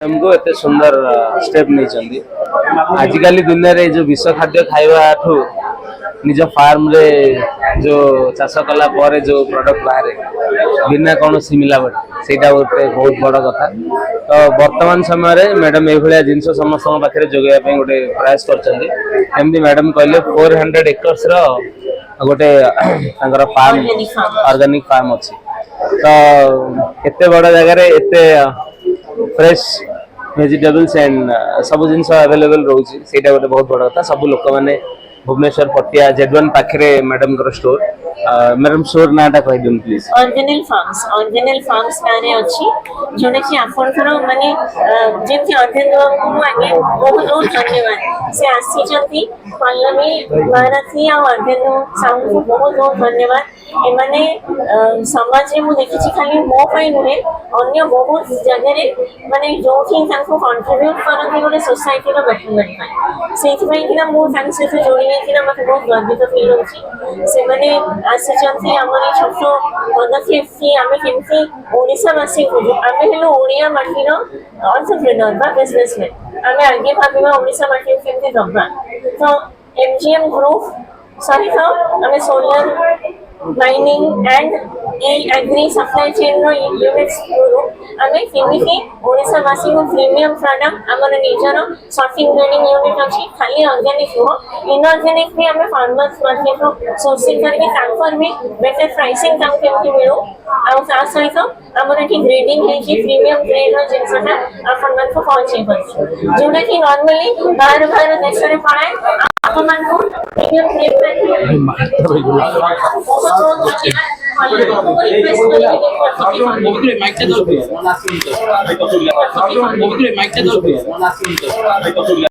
हमको एते सुंदर स्टेप नहीं चंदी आजिकल दुनिया रे जो विश्व खाद्य खाइबा ठू निज फार्म रे जो चाष कला पर जो प्रोडक्ट बाहर बिना कौन मिलावट सेटा गोटे बहुत बड़ कथा। तो वर्तमान समय रे मैडम ए भलिया जिंस समस्त पाखे जोगैया पे गोटे प्रयास करछंदी। मैडम कहले 400 एकर्स रो गोटे फार्म ऑर्गेनिक फार्म अच्छी। तो एते बड़ जगह रे एते फ्रेश वेजिटेबल्स एंड सब जिन अवेलेबल रोचे सेटा गोटे बहुत बड़ कथा। सब लोक मैंने भुवनेश्वर पटिया जेड1 पाखे मैडम स्टोर मैडम स्टोर नाटा कह दिन प्लीज। ऑर्गेनिल फार्म्स नारे अछि जोने कि आपनकर माने जेति अध्ययन को आगे बहुत बहुत धन्यवाद से आसी जंती पल्लवी भारती आ अध्ययन साउंड को बहुत बहुत धन्यवाद। एमाने समाज रे मु देखि खाली मो पई नुहे अन्य बहुत जगह रे माने जोठी तांको कंट्रीब्यूट करथि गोटे सोसाइटी रो बेटरमेंट पाई सेति पई कि ना मु तांको से जोड़ी कि ना मते बहुत गर्वित फील होछि। से माने आसी जंती हमर छोट पदक्षेप कि आमे केमती ओडिसा वासी को आमे हेलो ओडिया माटी रो एंटरप्रेन्योर बा बिजनेसमैन आमे आगे भाबिबा ओडिसा माटी केमती दबा। तो एमजीएम ग्रुप सहित आमे solar mining and agri supply chain रो यूनिट्स आमे केमिति ओडिसा वासी को प्रीमियम प्रोडक्ट हमर निजर सॉर्टिंग ग्रेडिंग यूनिट अछि खाली ऑर्गेनिक हो इनऑर्गेनिक भी हमें फार्मर्स मार्केट रो सोर्सिंग करके ट्रांसफर में बेटर प्राइसिंग काम केमति मिलो आ सा सहित हमर एठी ग्रेडिंग है कि प्रीमियम ग्रेड रो जिनसटा अपन मन को पहुंचे पर जोना कि नॉर्मली बाहर बाहर देश रे पड़ाए अपन को प्रीमियम ग्रेड